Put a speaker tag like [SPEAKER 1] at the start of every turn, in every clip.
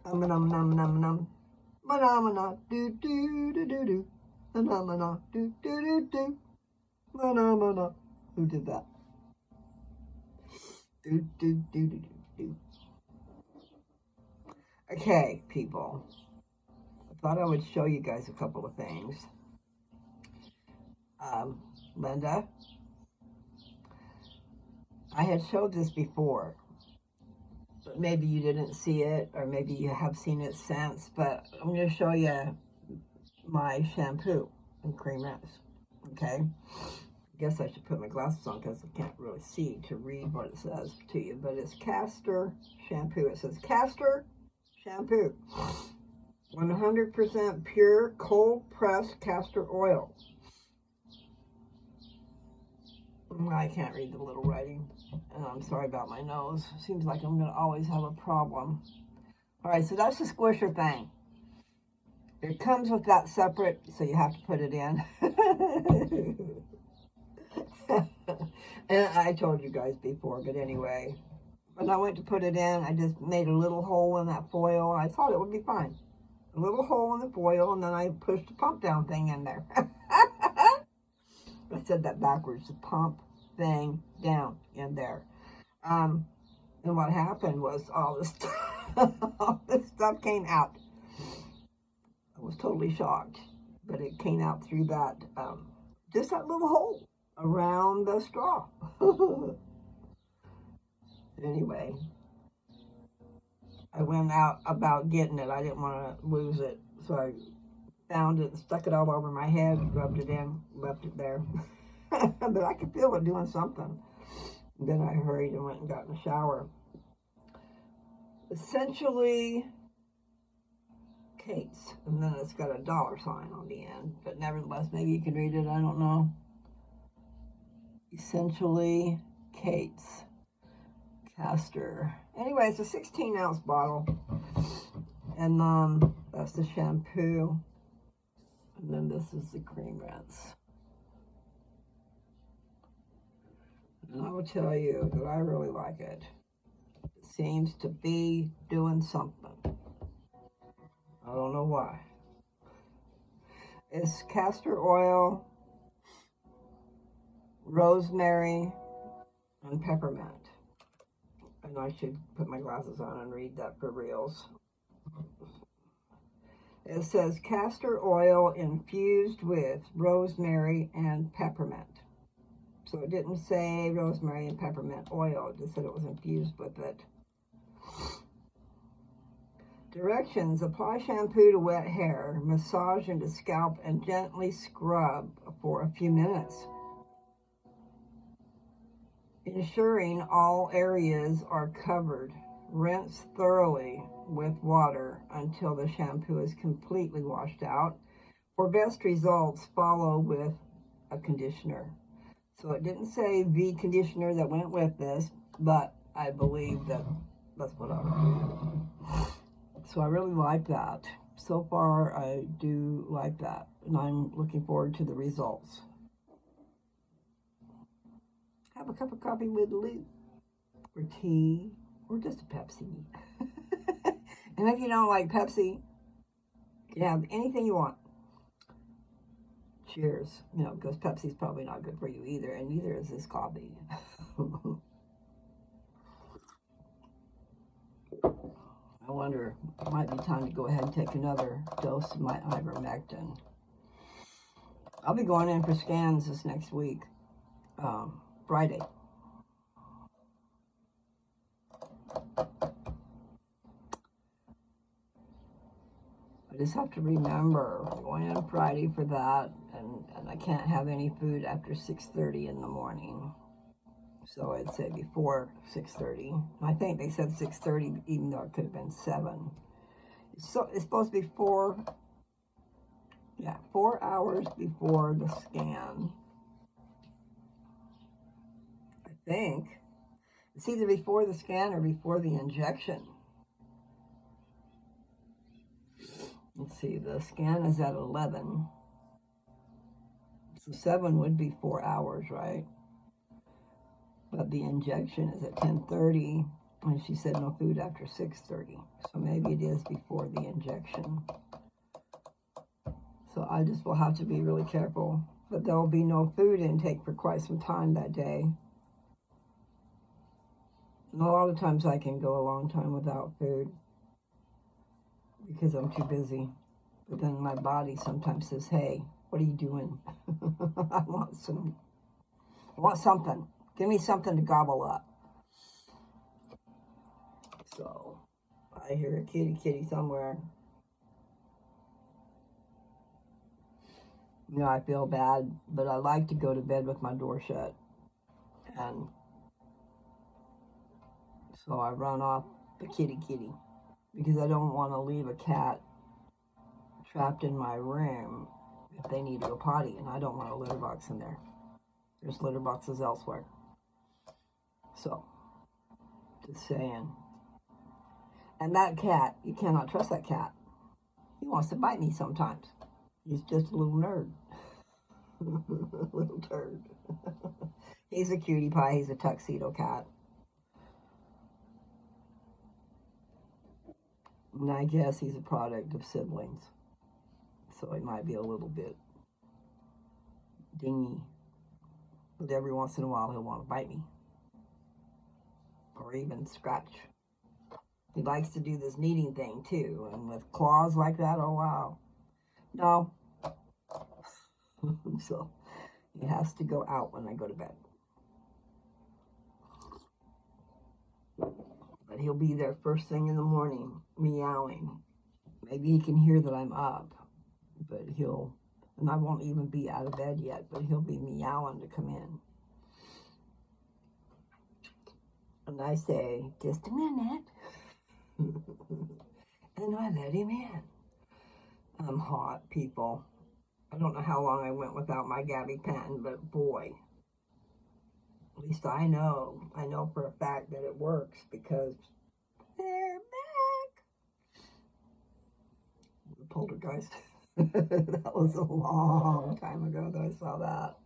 [SPEAKER 1] Num num num num. Manamana do do do do do. Manamana do do do do. Manamana. Who did that? Do do do do do. Okay, people. I thought I would show you guys a couple of things. Linda, I had showed this before, but maybe you didn't see it, or maybe you have seen it since. But I'm going to show you my shampoo and cream rinse. Okay. I guess I should put my glasses on because I can't really see to read what it says to you. But it's castor shampoo. It says castor shampoo. 100% pure cold pressed castor oil. I can't read the little writing, and I'm sorry about my nose. Seems like I'm going to always have a problem. All right, so that's the squisher thing. It comes with that separate, so you have to put it in. And I told you guys before, but anyway, when I went to put it in, I just made a little hole in that foil. I thought it would be fine. A little hole in the foil, and then I pushed the pump down thing in there. I said that backwards, the pump thing down in there. And what happened was all this stuff came out. I was totally shocked, but it came out through that, just that little hole around the straw. Anyway, I went out about getting it. I didn't want to lose it, so I found it, stuck it all over my head, rubbed it in, left it there. But I could feel it doing something. And then I hurried and went and got in the shower. Essentially, Kate's, and then it's got a dollar sign on the end, but nevertheless, maybe you can read it, I don't know. Essentially, Kate's castor. Anyway, it's a 16-ounce bottle, and that's the shampoo, and then this is the cream rinse. And I will tell you that I really like it. It seems to be doing something. I don't know why. It's castor oil, rosemary, and peppermint. And I should put my glasses on and read that for reals. It says castor oil infused with rosemary and peppermint. So it didn't say rosemary and peppermint oil. It just said it was infused with it. Directions: apply shampoo to wet hair, massage into scalp, and gently scrub for a few minutes, ensuring all areas are covered. Rinse thoroughly with water until the shampoo is completely washed out. For best results, follow with a conditioner. So it didn't say the conditioner that went with this, but I believe that that's what I would do. So I really like that. So far, I do like that, and I'm looking forward to the results. Have a cup of coffee with Lou, or tea, or just a Pepsi. And if you don't like Pepsi, you can have anything you want. Cheers. You know, because Pepsi's probably not good for you either, and neither is this coffee. I wonder, it might be time to go ahead and take another dose of my ivermectin. I'll be going in for scans this next week, Friday. I just have to remember, I'm going in Friday for that, and I can't have any food after 6:30 in the morning. So I'd say before 6:30. I think they said 6:30, even though it could have been 7. So it's supposed to be 4 hours before the scan. I think it's either before the scan or before the injection. Let's see, the scan is at 11. So 7 would be 4 hours, right? But the injection is at 10:30. And she said no food after 6:30. So maybe it is before the injection. So I just will have to be really careful. But there will be no food intake for quite some time that day. And a lot of times I can go a long time without food because I'm too busy. But then my body sometimes says, hey, what are you doing? I want something. Give me something to gobble up. So I hear a kitty somewhere. You know, I feel bad, but I like to go to bed with my door shut. And so I run off the kitty because I don't want to leave a cat trapped in my room if they need to go potty, and I don't want a litter box in there. There's litter boxes elsewhere. So, just saying. And that cat, you cannot trust that cat. He wants to bite me sometimes. He's just a little nerd. Little turd. He's a cutie pie. He's a tuxedo cat. And I guess he's a product of siblings. So he might be a little bit dingy. But every once in a while he'll want to bite me. Or even scratch. He likes to do this kneading thing too. And with claws like that, oh wow. No. So he has to go out when I go to bed. But he'll be there first thing in the morning, meowing. Maybe he can hear that I'm up, but and I won't even be out of bed yet, but he'll be meowing to come in. And I say, just a minute. And I let him in. I'm hot, people. I don't know how long I went without my Gabby pen, but boy, at least I know for a fact that it works because they're back. The poltergeist. That was a long time ago that I saw that.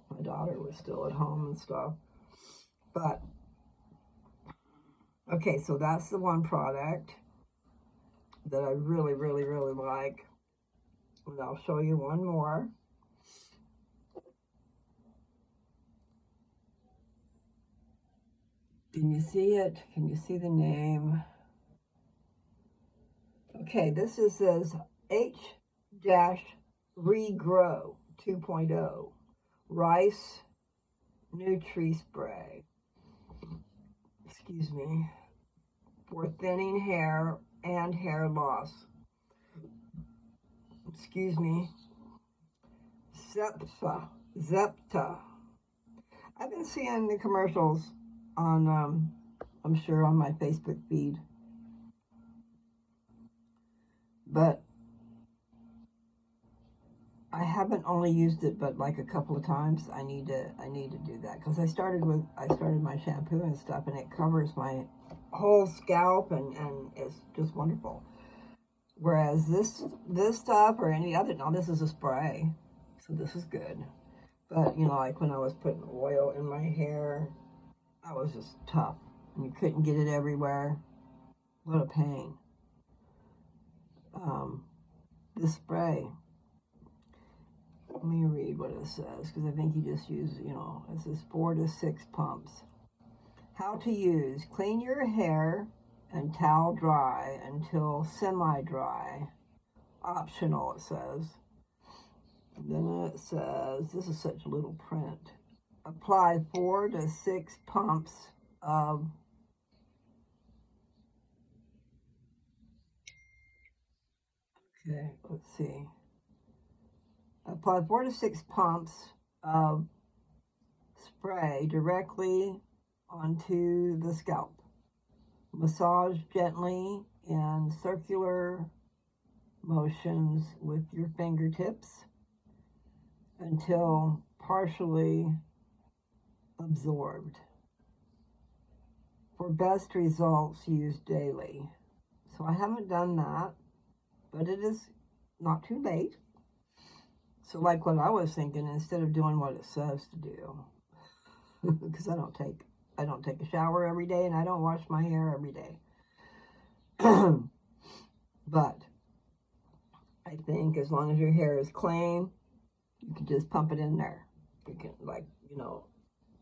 [SPEAKER 1] My daughter was still at home and stuff. But, okay, so that's the one product that I really, really, really like. And I'll show you one more. Can you see it? Can you see the name? Okay, this says H-Regrow 2.0 Rice Nutri Spray. Excuse me. For thinning hair and hair loss. Excuse me. Zepta. I've been seeing the commercials on, I'm sure on my Facebook feed. But I haven't only used it but like a couple of times. I need to do that because I started my shampoo and stuff, and it covers my whole scalp and it's just wonderful. Whereas this stuff or any other, no, this is a spray, so this is good. But you know, like when I was putting oil in my hair, I was just tough, and you couldn't get it everywhere. What a pain. This spray. Let me read what it says, because I think you just use, you know, it says 4 to 6 pumps. How to use. Clean your hair and towel dry until semi-dry. Optional, it says. And then it says, this is such a little print. Apply 4 to 6 pumps of let's see. Apply 4 to 6 pumps of spray directly onto the scalp. Massage gently in circular motions with your fingertips until partially absorbed. For best results, use daily. So I haven't done that, but it is not too late. So like what I was thinking, instead of doing what it says to do, because I don't take I don't take a shower every day, and I don't wash my hair every day. But I think as long as your hair is clean, you can just pump it in there. You can, like,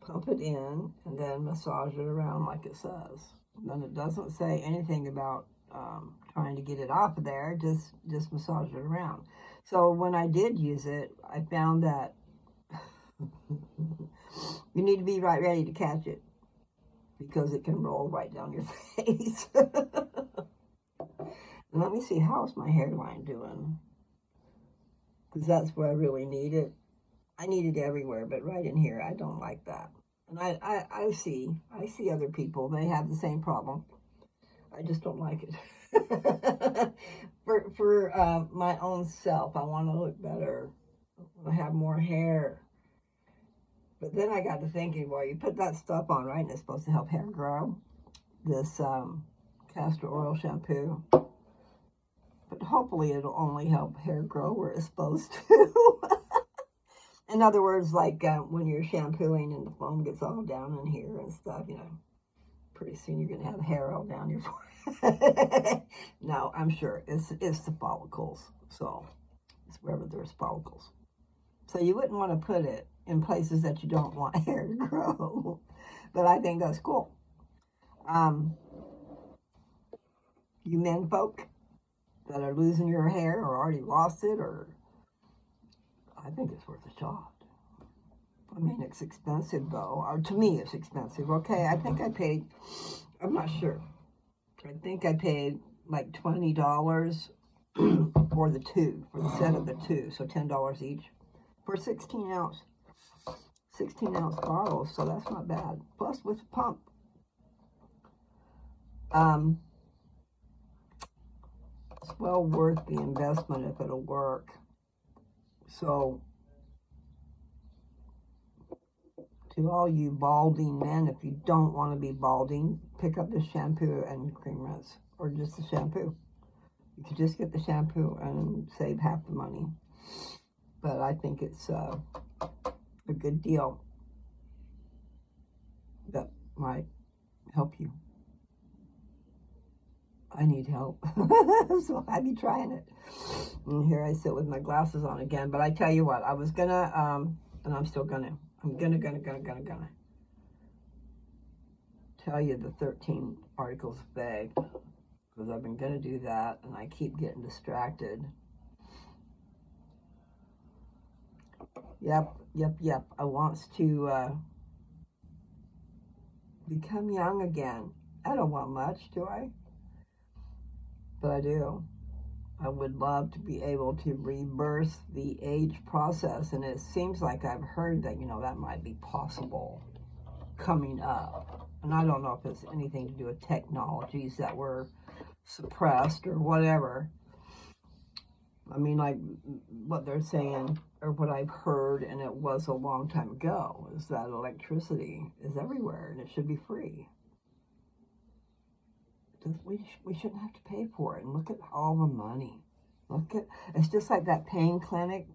[SPEAKER 1] pump it in and then massage it around like it says. Then it doesn't say anything about trying to get it off of there. Just massage it around. So when I did use it, I found that you need to be right ready to catch it because it can roll right down your face. And let me see, how's my hairline doing? Because that's where I really need it. I need it everywhere, but right in here, I don't like that. And I see other people, they have the same problem. I just don't like it. for my own self, I want to look better. I have more hair. But then I got to thinking, well, you put that stuff on, right? And it's supposed to help hair grow. This castor oil shampoo. But hopefully it'll only help hair grow where it's supposed to. In other words, like when you're shampooing and the foam gets all down in here and stuff, pretty soon you're going to have hair all down your forehead. No, I'm sure it's the follicles. So it's wherever there's follicles. So you wouldn't want to put it in places that you don't want hair to grow. But I think that's cool. You men folk that are losing your hair or already lost it, or I think it's worth a shot. I mean, it's expensive though. Or to me, it's expensive. Okay, I think I paid, I'm not sure. I think I paid like $20 for the set of the two. So $10 each for 16 ounce bottles. So that's not bad. Plus with the pump. It's well worth the investment if it'll work. So, to all you balding men, if you don't want to be balding, pick up the shampoo and cream rinse, or just the shampoo. You could just get the shampoo and save half the money. But I think it's a good deal that might help you. I need help. So I'd be trying it. And here I sit with my glasses on again. But I tell you what, I was gonna, and I'm still gonna, I'm gonna tell you the 13 articles of faith, because I've been gonna do that, and I keep getting distracted. Yep. I wants to become young again. I don't want much, do I? But I do. I would love to be able to reverse the age process, and it seems like I've heard that, that might be possible coming up. And I don't know if it's anything to do with technologies that were suppressed or whatever. I mean, like what they're saying, or what I've heard, and it was a long time ago, is that electricity is everywhere and it should be free. We shouldn't have to pay for it. And look at all the money. It's just like that pain clinic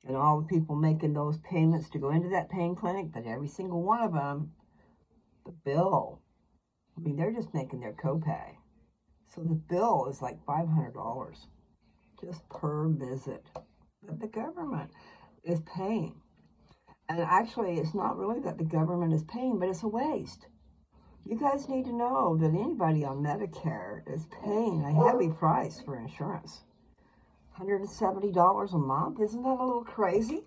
[SPEAKER 1] and all the people making those payments to go into that pain clinic, but every single one of them, the bill, I mean, they're just making their copay. So the bill is like $500 just per visit that the government is paying. And actually, it's not really that the government is paying, but it's a waste. You guys need to know that anybody on Medicare is paying a heavy price for insurance. $170 a month? Isn't that a little crazy?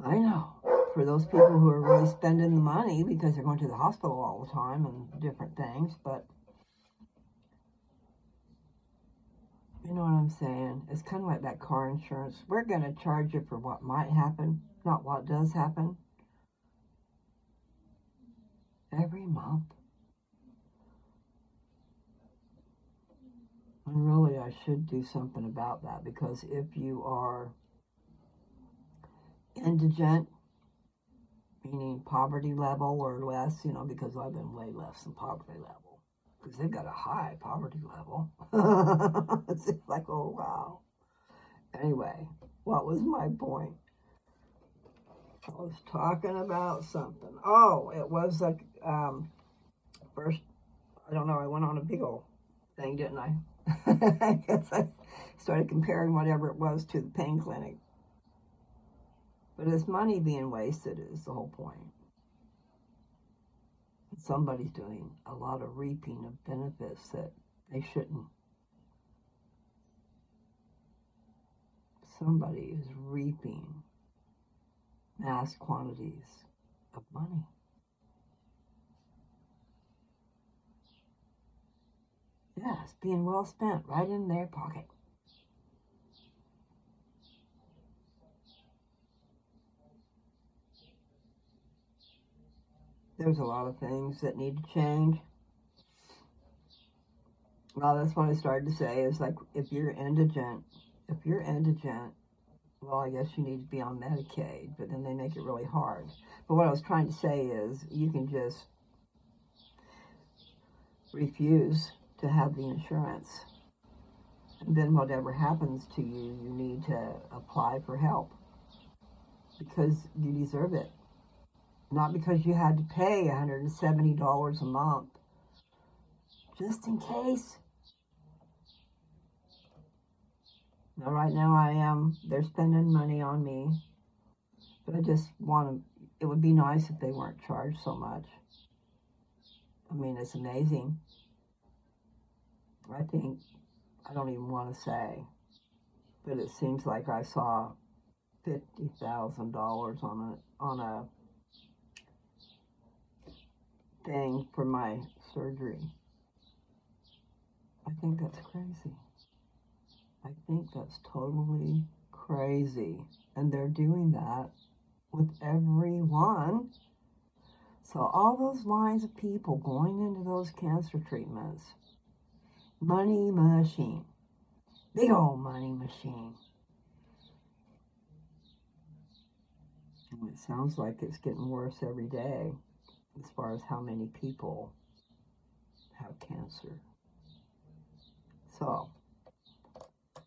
[SPEAKER 1] I know. For those people who are really spending the money because they're going to the hospital all the time and different things, but you know what I'm saying? It's kind of like that car insurance. We're going to charge you for what might happen, not what does happen. Every month. And really, I should do something about that, because if you are indigent, meaning poverty level or less, because I've been way less than poverty level, because they've got a high poverty level. It's like, oh, wow. Anyway, what was my point? I was talking about something. Oh, it was like first. I don't know. I went on a big old thing, didn't I? I guess I started comparing whatever it was to the pain clinic. But it's money being wasted is the whole point. Somebody's doing a lot of reaping of benefits that they shouldn't. Somebody is reaping mass quantities of money. Yeah, it's being well spent right in their pocket. There's a lot of things that need to change. Well, that's what I started to say is like if you're indigent, well, I guess you need to be on Medicaid, but then they make it really hard. But what I was trying to say is you can just refuse to have the insurance. And then whatever happens to you, you need to apply for help because you deserve it. Not because you had to pay $170 a month. Just in case. Now, right now they're spending money on me. But I just want to, it would be nice if they weren't charged so much. I mean, it's amazing. I think, I don't even want to say, but it seems like I saw $50,000 on a thing for my surgery. I think that's crazy. I think that's totally crazy. And they're doing that with everyone. So all those lines of people going into those cancer treatments, money machine, big old money machine. And it sounds like it's getting worse every day as far as how many people have cancer. So,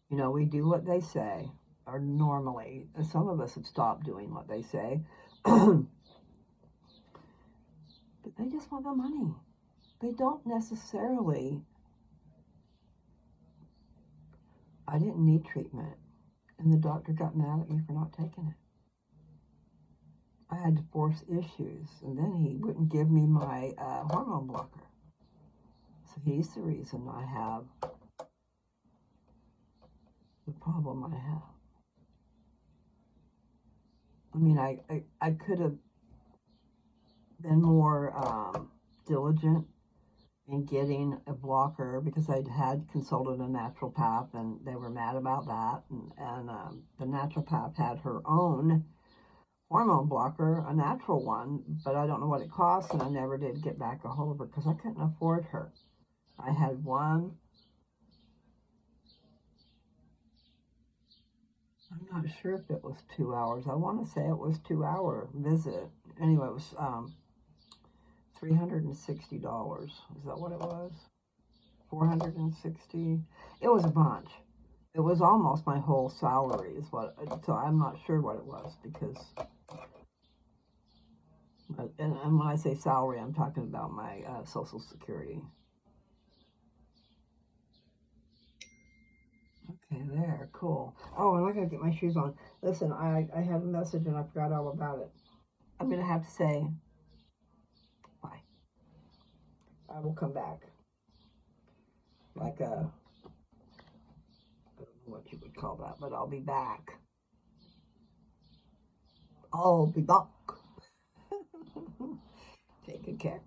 [SPEAKER 1] we do what they say, or normally. Some of us have stopped doing what they say. But they just want the money. They don't necessarily. I didn't need treatment, and the doctor got mad at me for not taking it. I had to force issues, and then he wouldn't give me my hormone blocker. So he's the reason I have the problem I have. I mean, I could have been more diligent in getting a blocker because I had consulted a naturopath and they were mad about that. And the naturopath had her own hormone blocker, a natural one, but I don't know what it cost, and I never did get back a hold of her because I couldn't afford her. I had one. I'm not sure if it was 2 hours. I want to say it was 2 hour visit. Anyway, it was $360. Is that what it was? 460. It was a bunch. It was almost my whole salary is what. So I'm not sure what it was because. And when I say salary, I'm talking about my Social Security. Okay, there, cool. Oh, and I gotta get my shoes on. Listen, I have a message and I forgot all about it. I'm gonna have to say bye. I will come back. Like I don't know what you would call that, but I'll be back. I'll be back. Take good care.